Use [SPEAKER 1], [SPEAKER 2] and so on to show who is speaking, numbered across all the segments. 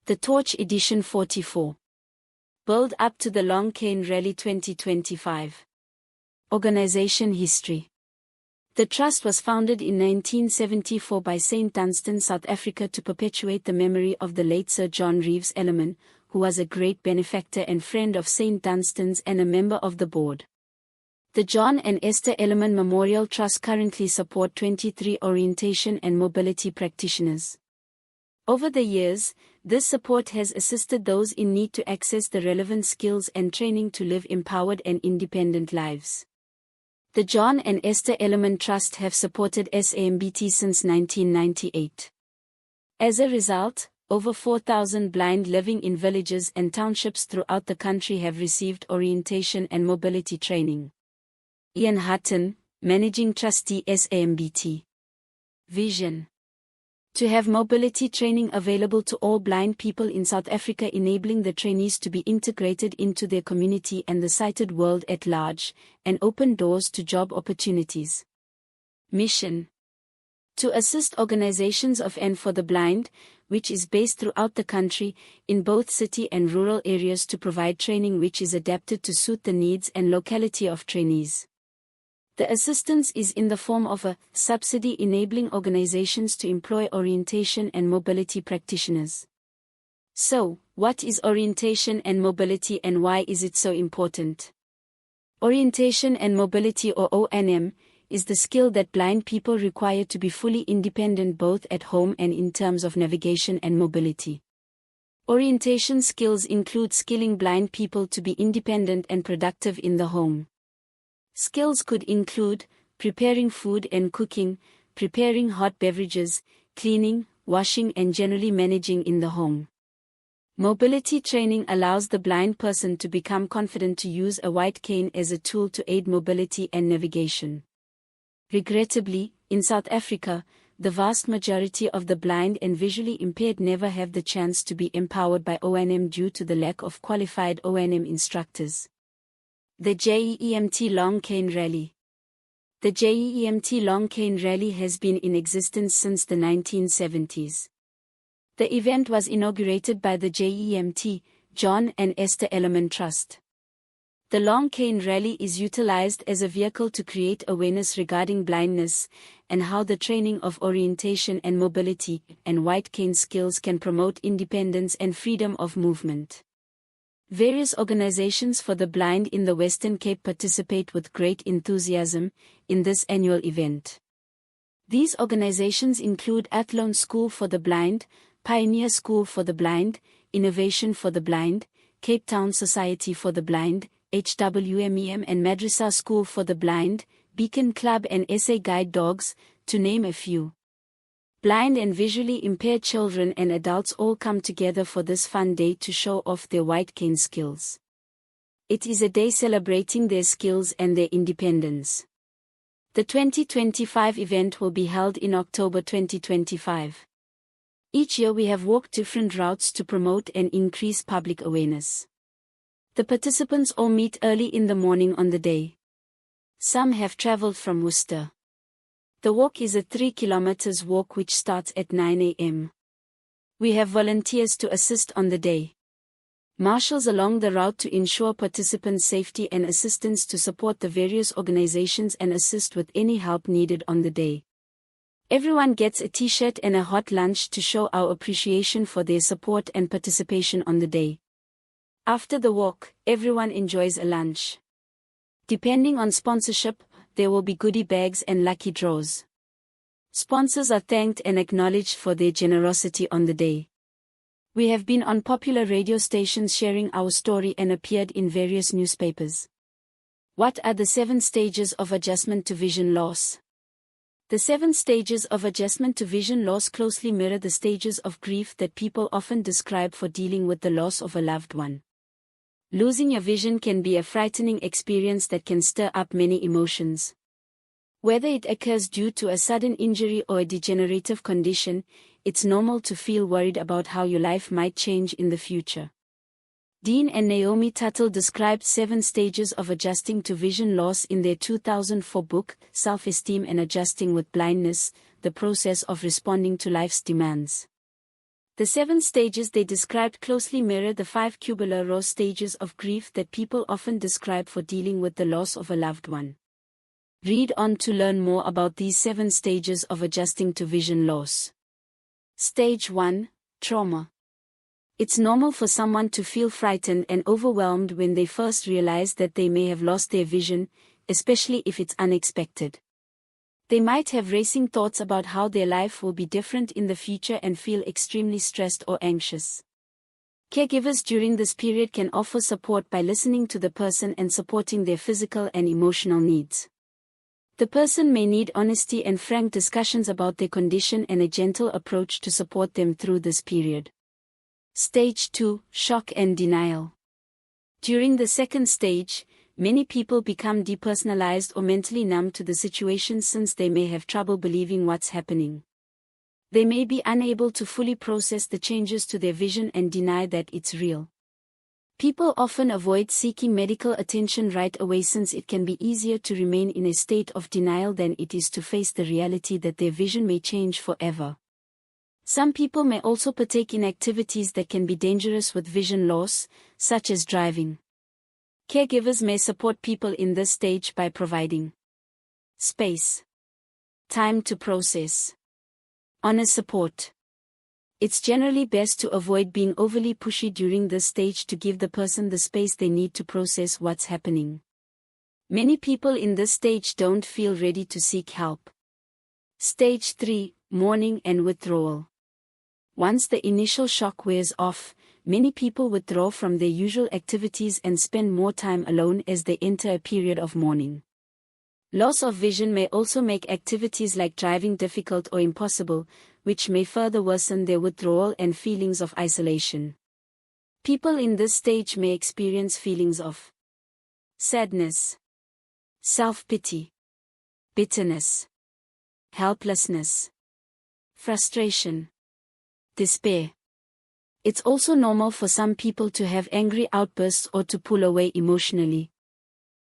[SPEAKER 1] The Torch Edition 44. Build up to the Long Cane Rally 2025. Organization history. The Trust was founded in 1974 by St. Dunstan, South Africa to perpetuate the memory of the late Sir John Reeves Ellerman, who was a great benefactor and friend of St. Dunstan's and a member of the board. The John and Esther Ellerman Memorial Trust currently support 23 orientation and mobility practitioners. Over the years, this support has assisted those in need to access the relevant skills and training to live empowered and independent lives. The John and Esther Ellerman Trust have supported SAMBT since 1998. As a result, over 4,000 blind living in villages and townships throughout the country have received orientation and mobility training. Ian Hutton, Managing Trustee, SAMBT. Vision: to have mobility training available to all blind people in South Africa, enabling the trainees to be integrated into their community and the sighted world at large, and open doors to job opportunities. Mission: to assist organizations of and for the blind, which is based throughout the country, in both city and rural areas, to provide training which is adapted to suit the needs and locality of trainees. The assistance is in the form of a subsidy enabling organizations to employ orientation and mobility practitioners. So, what is orientation and mobility and why is it so important? Orientation and mobility, or O&M, is the skill that blind people require to be fully independent both at home and in terms of navigation and mobility. Orientation skills include skilling blind people to be independent and productive in the home. Skills could include preparing food and cooking, preparing hot beverages, cleaning, washing, and generally managing in the home. Mobility training allows the blind person to become confident to use a white cane as a tool to aid mobility and navigation. Regrettably, in South Africa, the vast majority of the blind and visually impaired never have the chance to be empowered by O&M due to the lack of qualified O&M instructors. The JEEMT Long Cane Rally. The JEEMT Long Cane Rally has been in existence since the 1970s. The event was inaugurated by the JEEMT, John and Esther Ellerman Trust. The Long Cane Rally is utilized as a vehicle to create awareness regarding blindness, and how the training of orientation and mobility and white cane skills can promote independence and freedom of movement. Various organizations for the blind in the Western Cape participate with great enthusiasm in this annual event. These organizations include Athlone School for the Blind, Pioneer School for the Blind, Innovation for the Blind, Cape Town Society for the Blind, HWMEM and Madrasa School for the Blind, Beacon Club and SA Guide Dogs, to name a few. Blind and visually impaired children and adults all come together for this fun day to show off their white cane skills. It is a day celebrating their skills and their independence. The 2025 event will be held in October 2025. Each year we have walked different routes to promote and increase public awareness. The participants all meet early in the morning on the day. Some have traveled from Worcester. The walk is a 3 kilometers walk which starts at 9 a.m. We have volunteers to assist on the day. Marshals along the route to ensure participants' safety and assistance to support the various organizations and assist with any help needed on the day. Everyone gets a t-shirt and a hot lunch to show our appreciation for their support and participation on the day. After the walk, everyone enjoys a lunch. Depending on sponsorship, there will be goodie bags and lucky draws. Sponsors are thanked and acknowledged for their generosity on the day. We have been on popular radio stations sharing our story and appeared in various newspapers. What are the 7 stages of adjustment to vision loss? The 7 stages of adjustment to vision loss closely mirror the stages of grief that people often describe for dealing with the loss of a loved one. Losing your vision can be a frightening experience that can stir up many emotions. Whether it occurs due to a sudden injury or a degenerative condition, it's normal to feel worried about how your life might change in the future. Dean and Naomi Tuttle described 7 stages of adjusting to vision loss in their 2004 book, Self-Esteem and Adjusting with Blindness, The Process of Responding to Life's Demands. The 7 stages they described closely mirror the 5 Kubler-Ross stages of grief that people often describe for dealing with the loss of a loved one. Read on to learn more about these 7 stages of adjusting to vision loss. Stage 1, Trauma. It's normal for someone to feel frightened and overwhelmed when they first realize that they may have lost their vision, especially if it's unexpected. They might have racing thoughts about how their life will be different in the future and feel extremely stressed or anxious. Caregivers during this period can offer support by listening to the person and supporting their physical and emotional needs. The person may need honesty and frank discussions about their condition and a gentle approach to support them through this period. Stage 2, Shock and Denial. During the second stage, many people become depersonalized or mentally numb to the situation since they may have trouble believing what's happening. They may be unable to fully process the changes to their vision and deny that it's real. People often avoid seeking medical attention right away since it can be easier to remain in a state of denial than it is to face the reality that their vision may change forever. Some people may also partake in activities that can be dangerous with vision loss, such as driving. Caregivers may support people in this stage by providing space, time to process, honest support. It's generally best to avoid being overly pushy during this stage to give the person the space they need to process what's happening. Many people in this stage don't feel ready to seek help. Stage 3, Mourning and Withdrawal. Once the initial shock wears off, many people withdraw from their usual activities and spend more time alone as they enter a period of mourning. Loss of vision may also make activities like driving difficult or impossible, which may further worsen their withdrawal and feelings of isolation. People in this stage may experience feelings of sadness, self-pity, bitterness, helplessness, frustration, despair. It's also normal for some people to have angry outbursts or to pull away emotionally.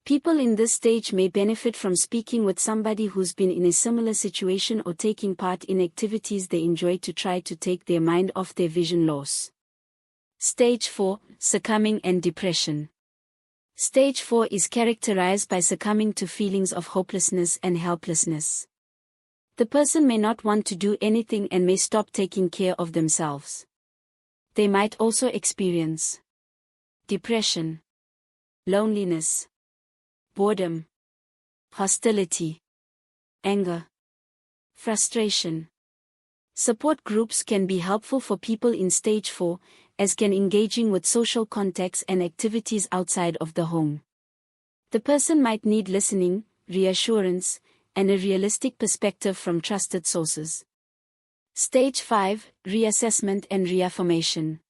[SPEAKER 1] People in this stage may benefit from speaking with somebody who's been in a similar situation or taking part in activities they enjoy to try to take their mind off their vision loss. Stage 4, Succumbing and Depression. Stage 4 is characterized by succumbing to feelings of hopelessness and helplessness. The person may not want to do anything and may stop taking care of themselves. They might also experience depression, loneliness, boredom, hostility, anger, frustration. Support groups can be helpful for people in stage 4, as can engaging with social contacts and activities outside of the home. The person might need listening, reassurance, and a realistic perspective from trusted sources. Stage 5, Reassessment and Reaffirmation.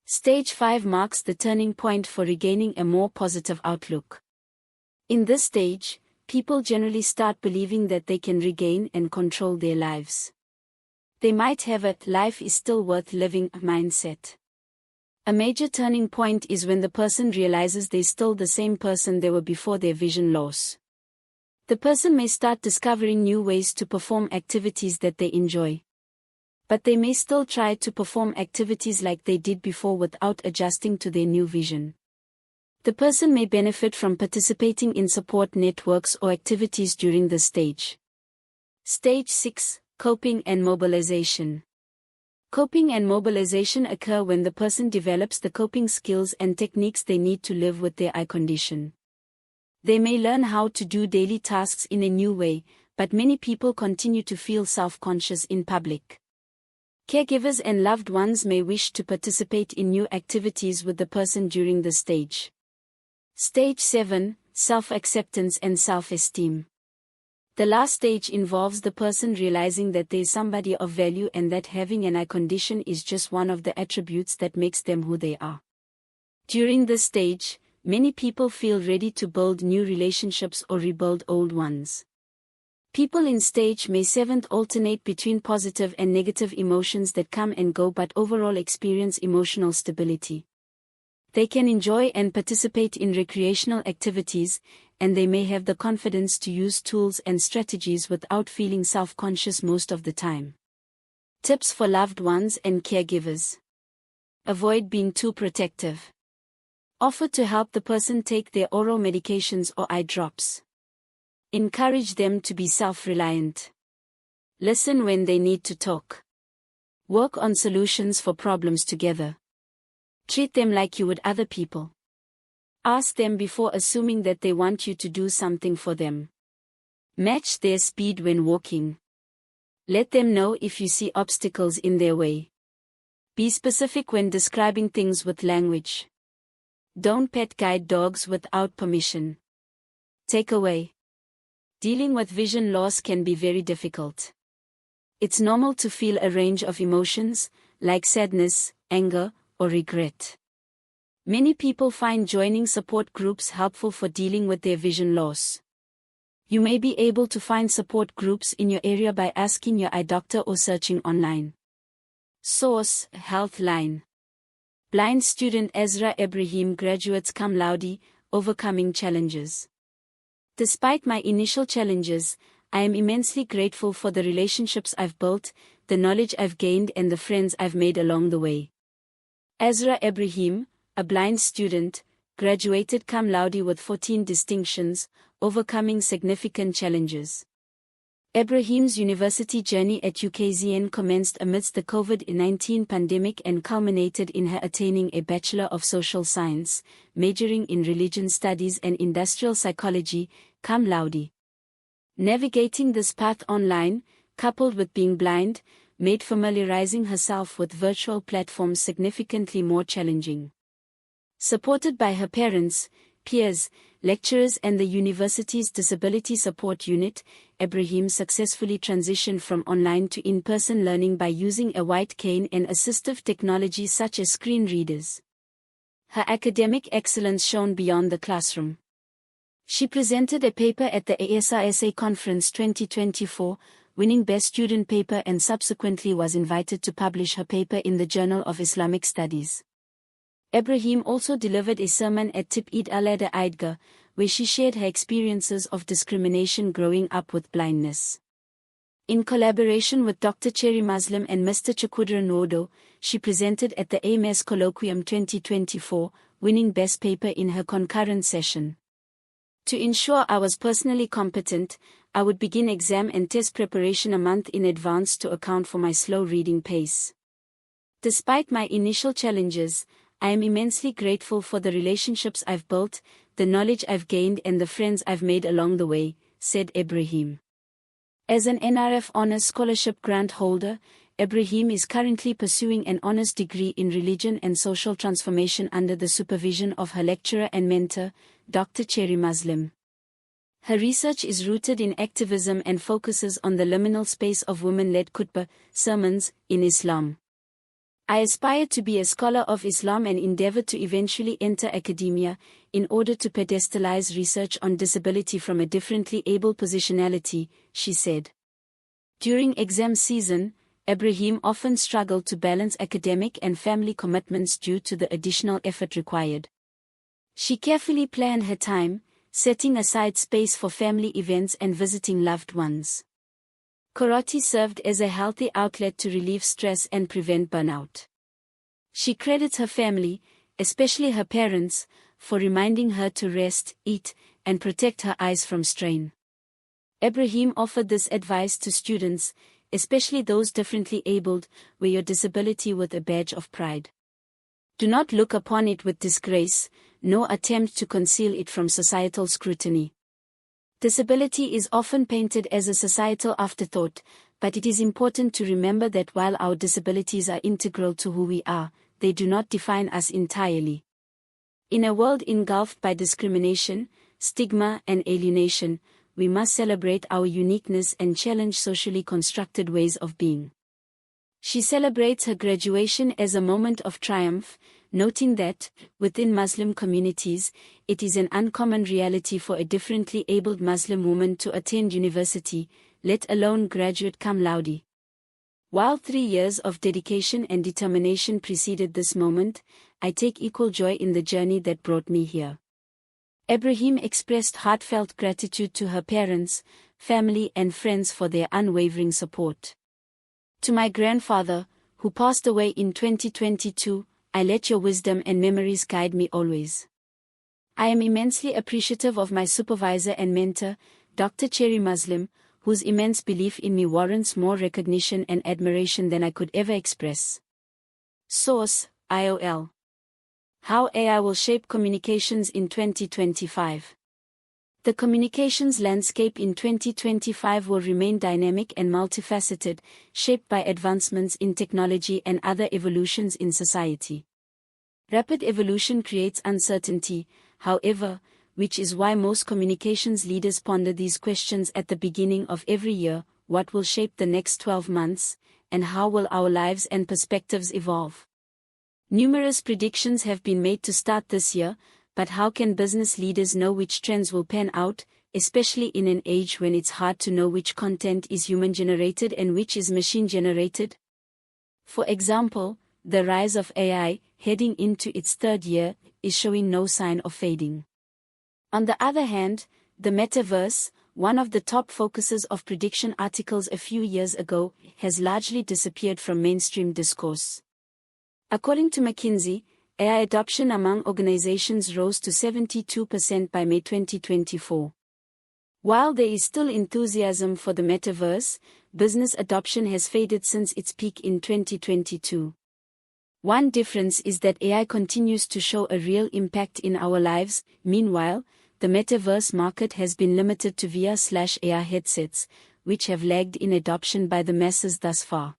[SPEAKER 1] Stage 5 marks the turning point for regaining a more positive outlook. In this stage, people generally start believing that they can regain and control their lives. They might have a "life is still worth living" mindset. A major turning point is when the person realizes they're still the same person they were before their vision loss. The person may start discovering new ways to perform activities that they enjoy. But they may still try to perform activities like they did before without adjusting to their new vision. The person may benefit from participating in support networks or activities during this stage. Stage 6, Coping and Mobilization. Coping and mobilization occur when the person develops the coping skills and techniques they need to live with their eye condition. They may learn how to do daily tasks in a new way, but many people continue to feel self-conscious in public. Caregivers and loved ones may wish to participate in new activities with the person during this stage. Stage 7, Self-acceptance and self-esteem. The last stage involves the person realizing that they is somebody of value and that having an eye condition is just one of the attributes that makes them who they are. During this stage, many people feel ready to build new relationships or rebuild old ones. People in stage may 7 alternate between positive and negative emotions that come and go but overall experience emotional stability. They can enjoy and participate in recreational activities, and they may have the confidence to use tools and strategies without feeling self-conscious most of the time. Tips for loved ones and caregivers. Avoid being too protective. Offer to help the person take their oral medications or eye drops. Encourage them to be self-reliant. Listen when they need to talk. Work on solutions for problems together. Treat them like you would other people. Ask them before assuming that they want you to do something for them. Match their speed when walking. Let them know if you see obstacles in their way. Be specific when describing things with language. Don't pet guide dogs without permission. Takeaway. Dealing with vision loss can be very difficult. It's normal to feel a range of emotions, like sadness, anger, or regret. Many people find joining support groups helpful for dealing with their vision loss. You may be able to find support groups in your area by asking your eye doctor or searching online. Source: Healthline. Blind student Azraa Ebrahim graduates cum laude, overcoming challenges. Despite my initial challenges, I am immensely grateful for the relationships I've built, the knowledge I've gained and the friends I've made along the way. Azraa Ebrahim, a blind student, graduated cum laude with 14 distinctions, overcoming significant challenges. Ebrahim's university journey at UKZN commenced amidst the COVID-19 pandemic and culminated in her attaining a Bachelor of Social Science, majoring in Religion Studies and Industrial Psychology, cum laude. Navigating this path online, coupled with being blind, made familiarizing herself with virtual platforms significantly more challenging. Supported by her parents, peers, lecturers and the university's Disability Support Unit, Ebrahim successfully transitioned from online to in-person learning by using a white cane and assistive technology such as screen readers. Her academic excellence shone beyond the classroom. She presented a paper at the ASRSA Conference 2024, winning Best Student Paper and subsequently was invited to publish her paper in the Journal of Islamic Studies. Ebrahim also delivered a sermon at Tip Eid al-Adha Eidgah, where she shared her experiences of discrimination growing up with blindness. In collaboration with Dr. Cherry Muslim and Mr. Chakudra Nodo, she presented at the AMS Colloquium 2024, winning Best Paper in her concurrent session. To ensure I was personally competent, I would begin exam and test preparation a month in advance to account for my slow reading pace. Despite my initial challenges, I am immensely grateful for the relationships I've built, the knowledge I've gained and the friends I've made along the way, said Ebrahim. As an NRF Honours Scholarship grant holder, Ebrahim is currently pursuing an honours degree in religion and social transformation under the supervision of her lecturer and mentor, Dr. Cherry Muslim. Her research is rooted in activism and focuses on the liminal space of women-led khutbah, sermons, in Islam. I aspire to be a scholar of Islam and endeavor to eventually enter academia, in order to pedestalize research on disability from a differently able positionality, she said. During exam season, Ebrahim often struggled to balance academic and family commitments due to the additional effort required. She carefully planned her time, setting aside space for family events and visiting loved ones. Karate served as a healthy outlet to relieve stress and prevent burnout. She credits her family, especially her parents, for reminding her to rest, eat, and protect her eyes from strain. Ebrahim offered this advice to students, especially those differently abled, wear your disability with a badge of pride. Do not look upon it with disgrace, nor attempt to conceal it from societal scrutiny. Disability is often painted as a societal afterthought, but it is important to remember that while our disabilities are integral to who we are, they do not define us entirely. In a world engulfed by discrimination, stigma, and alienation, we must celebrate our uniqueness and challenge socially constructed ways of being. She celebrates her graduation as a moment of triumph, noting that, within Muslim communities, it is an uncommon reality for a differently abled Muslim woman to attend university, let alone graduate cum laude. While 3 years of dedication and determination preceded this moment, I take equal joy in the journey that brought me here. Ebrahim expressed heartfelt gratitude to her parents, family and friends for their unwavering support. To my grandfather, who passed away in 2022, I let your wisdom and memories guide me always. I am immensely appreciative of my supervisor and mentor, Dr. Cherry Muslim, whose immense belief in me warrants more recognition and admiration than I could ever express. Source: IOL. How AI will shape communications in 2025. The communications landscape in 2025 will remain dynamic and multifaceted, shaped by advancements in technology and other evolutions in society. Rapid evolution creates uncertainty, however, which is why most communications leaders ponder these questions at the beginning of every year: what will shape the next 12 months, and how will our lives and perspectives evolve? Numerous predictions have been made to start this year, but how can business leaders know which trends will pan out, especially in an age when it's hard to know which content is human-generated and which is machine-generated? For example, the rise of AI, heading into its third year, is showing no sign of fading. On the other hand, the metaverse, one of the top focuses of prediction articles a few years ago, has largely disappeared from mainstream discourse. According to McKinsey, AI adoption among organizations rose to 72% by May 2024. While there is still enthusiasm for the metaverse, business adoption has faded since its peak in 2022. One difference is that AI continues to show a real impact in our lives. Meanwhile, the metaverse market has been limited to VR/AR headsets, which have lagged in adoption by the masses thus far.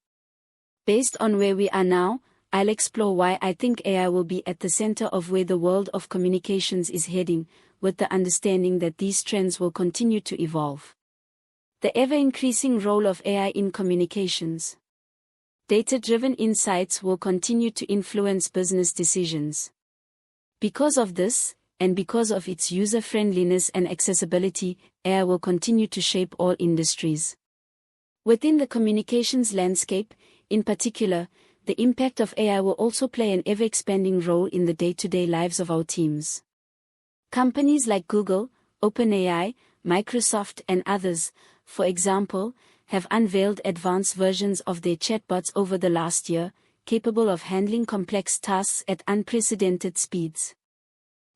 [SPEAKER 1] Based on where we are now, I'll explore why I think AI will be at the center of where the world of communications is heading, with the understanding that these trends will continue to evolve. The ever-increasing role of AI in communications. Data-driven insights will continue to influence business decisions. Because of this, and because of its user-friendliness and accessibility, AI will continue to shape all industries. Within the communications landscape, in particular, the impact of AI will also play an ever-expanding role in the day-to-day lives of our teams. Companies like Google, OpenAI, Microsoft and others, for example, have unveiled advanced versions of their chatbots over the last year, capable of handling complex tasks at unprecedented speeds.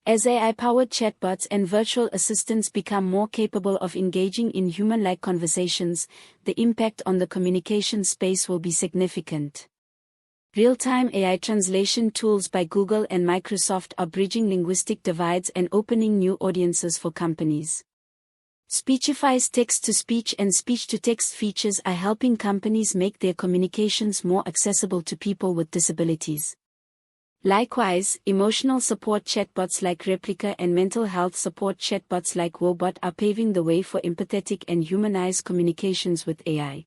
[SPEAKER 1] As AI-powered chatbots and virtual assistants become more capable of engaging in human-like conversations, the impact on the communication space will be significant. Real-time AI translation tools by Google and Microsoft are bridging linguistic divides and opening new audiences for companies. Speechify's text-to-speech and speech-to-text features are helping companies make their communications more accessible to people with disabilities. Likewise, emotional support chatbots like Replica and mental health support chatbots like Wobot are paving the way for empathetic and humanized communications with AI.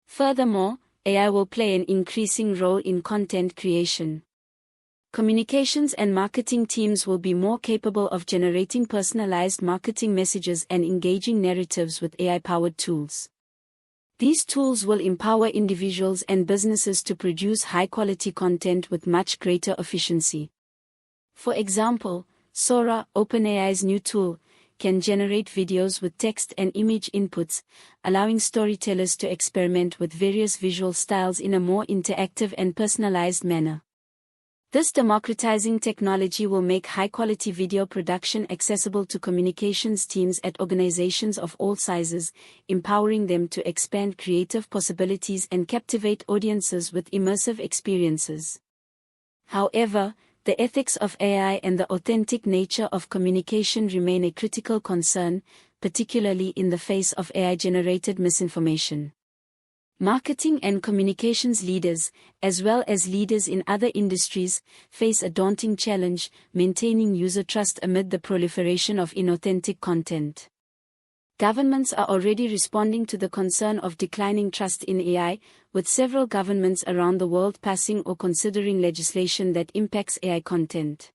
[SPEAKER 1] Furthermore, AI will play an increasing role in content creation. Communications and marketing teams will be more capable of generating personalized marketing messages and engaging narratives with AI-powered tools. These tools will empower individuals and businesses to produce high-quality content with much greater efficiency. For example, Sora, OpenAI's new tool, can generate videos with text and image inputs, allowing storytellers to experiment with various visual styles in a more interactive and personalized manner. This democratizing technology will make high-quality video production accessible to communications teams at organizations of all sizes, empowering them to expand creative possibilities and captivate audiences with immersive experiences. However, the ethics of AI and the authentic nature of communication remain a critical concern, particularly in the face of AI-generated misinformation. Marketing and communications leaders, as well as leaders in other industries, face a daunting challenge: maintaining user trust amid the proliferation of inauthentic content. Governments are already responding to the concern of declining trust in AI, with several governments around the world passing or considering legislation that impacts AI content.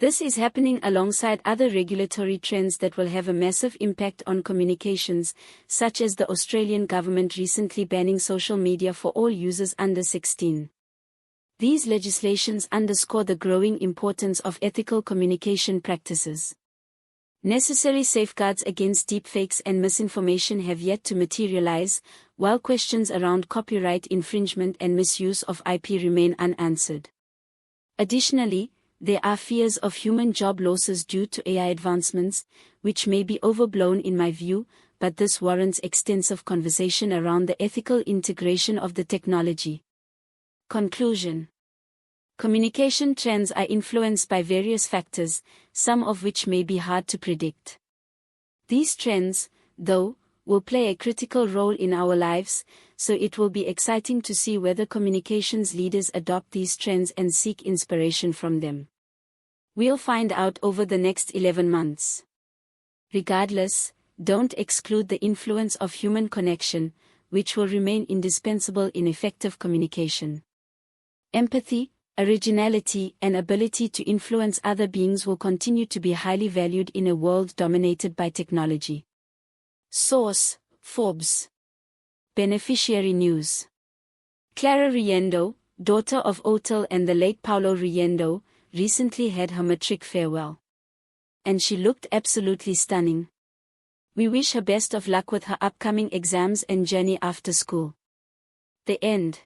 [SPEAKER 1] This is happening alongside other regulatory trends that will have a massive impact on communications, such as the Australian government recently banning social media for all users under 16. These legislations underscore the growing importance of ethical communication practices. Necessary safeguards against deepfakes and misinformation have yet to materialize, while questions around copyright infringement and misuse of IP remain unanswered. Additionally, there are fears of human job losses due to AI advancements, which may be overblown in my view, but this warrants extensive conversation around the ethical integration of the technology. Conclusion. Communication trends are influenced by various factors, some of which may be hard to predict. These trends, though, will play a critical role in our lives, so it will be exciting to see whether communications leaders adopt these trends and seek inspiration from them. We'll find out over the next 11 months. Regardless, don't exclude the influence of human connection, which will remain indispensable in effective communication. Empathy, originality, and ability to influence other beings will continue to be highly valued in a world dominated by technology. Source: Forbes. Beneficiary News. Clara Riendo, daughter of Otel and the late Paulo Riendo, recently had her matric farewell. And she looked absolutely stunning. We wish her best of luck with her upcoming exams and journey after school. The end.